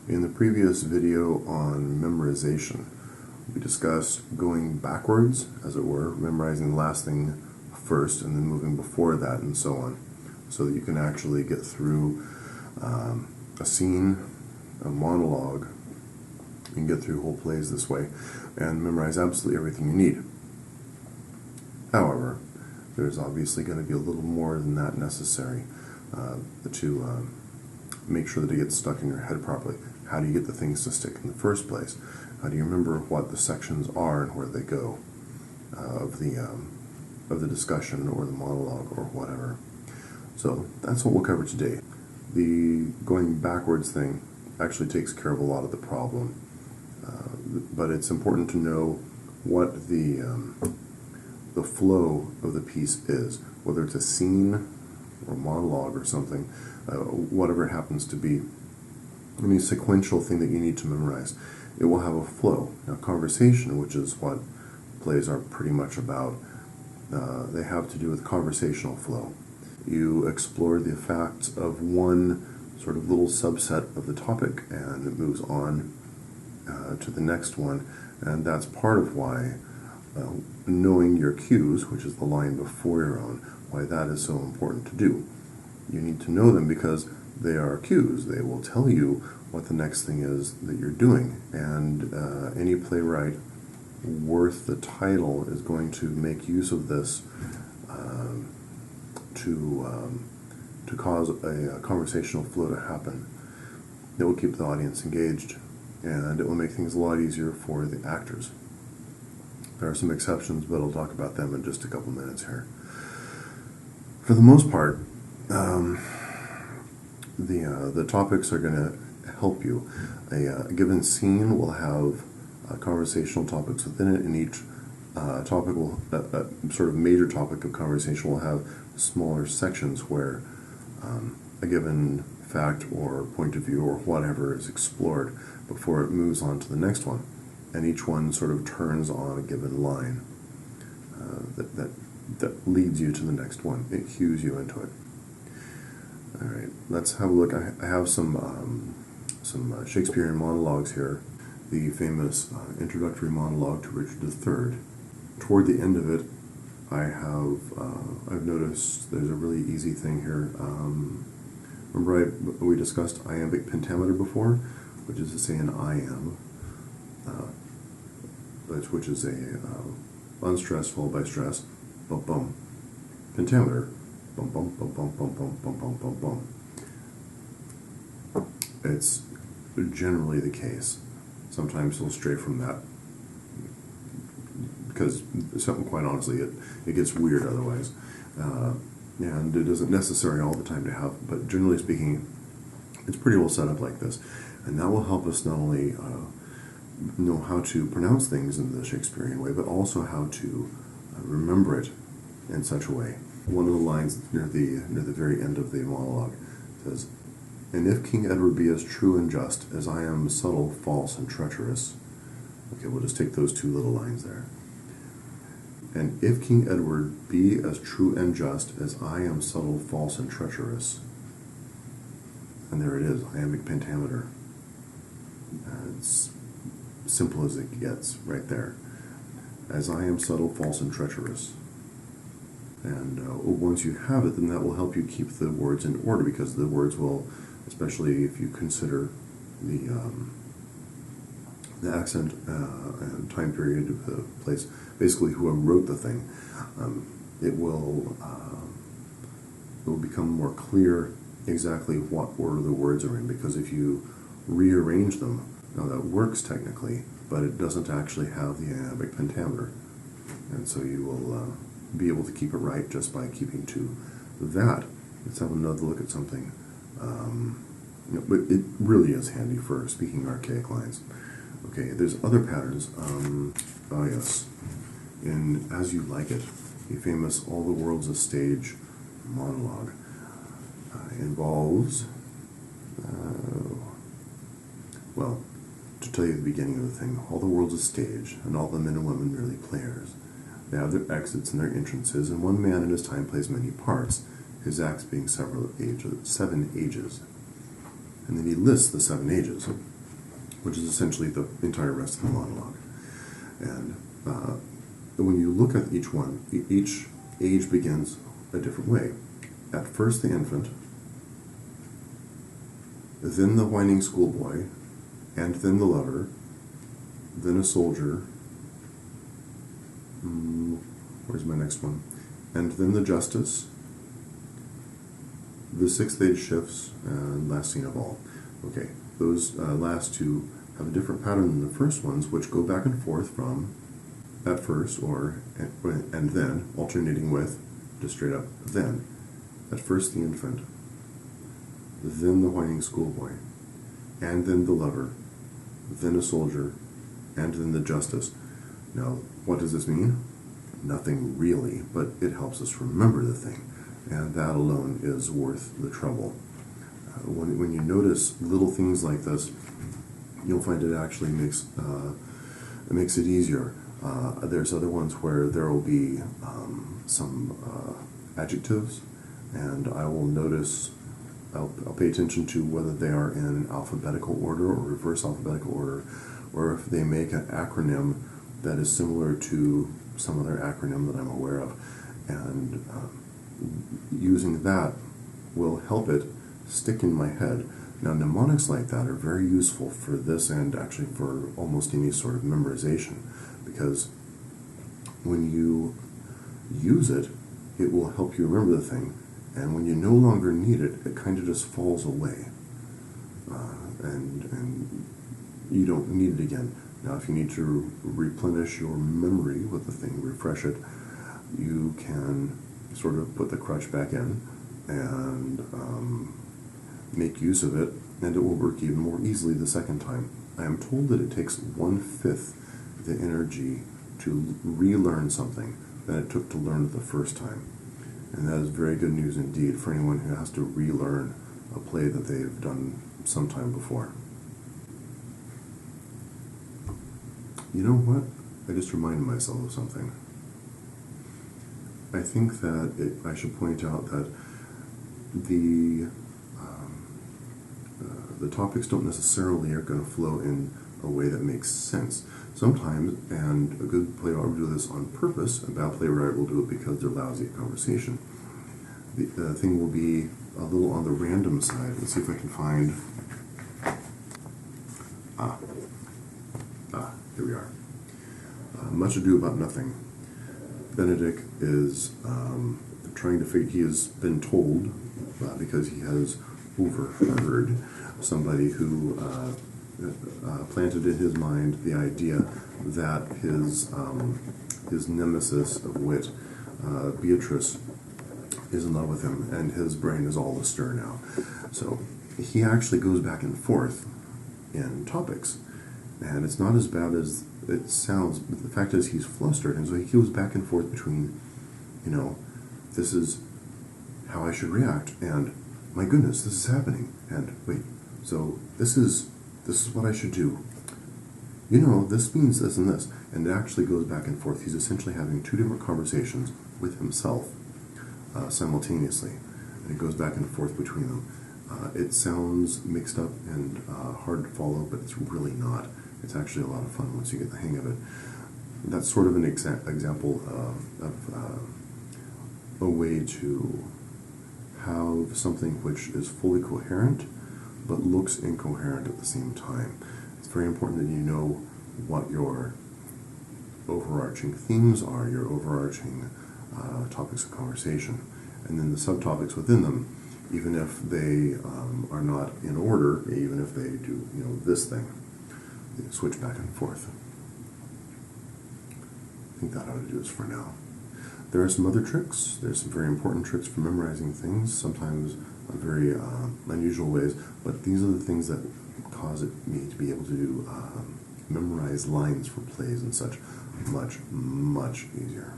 In the previous video on memorization, we discussed going backwards, as it were, memorizing the last thing first and then moving before that and so on, so that you can actually get through a scene, a monologue. You can get through whole plays this way and memorize absolutely everything you need. However, there's obviously going to be a little more than that necessary to make sure that it gets stuck in your head properly. How do you get the things to stick in the first place? How do you remember what the sections are and where they go of the discussion or the monologue or whatever? So that's what we'll cover today. The going backwards thing actually takes care of a lot of the problem, but it's important to know what the flow of the piece is, whether it's a scene or monologue or something, whatever it happens to be. Any sequential thing that you need to memorize, it will have a flow. Now, conversation, which is what plays are pretty much about, they have to do with conversational flow. You explore the facts of one sort of little subset of the topic, and it moves on to the next one, and that's part of why knowing your cues, which is the line before your own, why that is so important to do. You need to know them because they are cues. They will tell you what the next thing is that you're doing, and any playwright worth the title is going to make use of this to cause a conversational flow to happen. It will keep the audience engaged, and it will make things a lot easier for the actors. There are some exceptions, but I'll talk about them in just a couple minutes here. For the most part, the topics are going to help you. A given scene will have conversational topics within it, and each topic will, sort of major topic of conversation will have smaller sections where a given fact or point of view or whatever is explored before it moves on to the next one. And each one sort of turns on a given line that leads you to the next one. It cues you into it. All right, let's have a look. I have some Shakespearean monologues here. The famous introductory monologue to Richard III. Toward the end of it, I've noticed there's a really easy thing here. Remember we discussed iambic pentameter before, which is to say an iamb, which is a unstressed followed by stress, bum bum. Pentameter, bum bum bum bum bum bum bum bum bum bum. It's generally the case. Sometimes you'll stray from that because something, quite honestly, it gets weird otherwise, and it isn't necessary all the time to have. But generally speaking, it's pretty well set up like this, and that will help us not only know how to pronounce things in the Shakespearean way, but also how to remember it in such a way. One of the lines near the very end of the monologue says, "And if King Edward be as true and just as I am subtle, false, and treacherous." Okay, we'll just take those two little lines there. "And if King Edward be as true and just as I am subtle, false, and treacherous." And there it is, iambic pentameter. It's simple as it gets right there. As I am subtle, false, and treacherous. And once you have it, then that will help you keep the words in order, because the words will, especially if you consider the accent and time period of the place, basically whoever wrote the thing, it will become more clear exactly what order the words are in, because if you rearrange them, now that works technically, but it doesn't actually have the iambic pentameter, and so you will be able to keep it right just by keeping to that. Let's have another look at something. But it really is handy for speaking archaic lines. Okay, there's other patterns. Oh yes, in As You Like It, the famous "All the World's a Stage" monologue involves, well, to tell you the beginning of the thing, all the world's a stage, and all the men and women merely players. They have their exits and their entrances, and one man in his time plays many parts, his acts being 7 ages. And then he lists the 7 ages. which is essentially the entire rest of the monologue. And when you look at each one, each age begins a different way. At first the infant, then the whining schoolboy, and then the lover, then a soldier, where's my next one? And then the justice, the sixth age shifts, and last scene of all. Okay, those last two have a different pattern than the first ones, which go back and forth from at first or and then, alternating with just straight up then. At first the infant, then the whining schoolboy, and then the lover, then a soldier, and then the justice. Now, what does this mean? Nothing really, but it helps us remember the thing, and that alone is worth the trouble. When you notice little things like this, you'll find it actually makes it easier. There's other ones where there will be some adjectives, and I will notice, I'll pay attention to whether they are in alphabetical order or reverse alphabetical order, or if they make an acronym that is similar to some other acronym that I'm aware of. And using that will help it stick in my head. Now, mnemonics like that are very useful for this and actually for almost any sort of memorization, because when you use it, it will help you remember the thing, and when you no longer need it, it kind of just falls away, and you don't need it again. Now, if you need to replenish your memory with the thing, refresh it, you can sort of put the crutch back in and make use of it, and it will work even more easily the second time. I am told that it takes 1/5 the energy to relearn something than it took to learn it the first time. And that is very good news indeed for anyone who has to relearn a play that they've done sometime before. You know what? I just reminded myself of something. I think that I should point out that the topics don't necessarily are going to flow in a way that makes sense. Sometimes, and a good playwright will do this on purpose, a bad playwright will do it because they're lousy at conversation. The thing will be a little on the random side. Let's see if I can find... here we are. Much Ado About Nothing. Benedict is trying to figure... He has been told, because he has overheard somebody who planted in his mind the idea that his nemesis of wit, Beatrice, is in love with him, and his brain is all astir now. So he actually goes back and forth in topics, and it's not as bad as it sounds. But the fact is, he's flustered, and so he goes back and forth between, this is how I should react, and my goodness, this is happening, and wait, so this is what I should do. This means this and this, and it actually goes back and forth. He's essentially having two different conversations with himself simultaneously, and it goes back and forth between them. It sounds mixed up and hard to follow, but it's really not. It's actually a lot of fun once you get the hang of it. That's sort of an example of a way to have something which is fully coherent but looks incoherent at the same time. It's very important that you know what your overarching themes are, your overarching topics of conversation, and then the subtopics within them, even if they are not in order, even if they do this thing, they switch back and forth. I think that ought to do this for now. There are some other tricks. There's some very important tricks for memorizing things, sometimes in very unusual ways, but these are the things that cause me to be able to do memorize lines for plays and such much, much easier.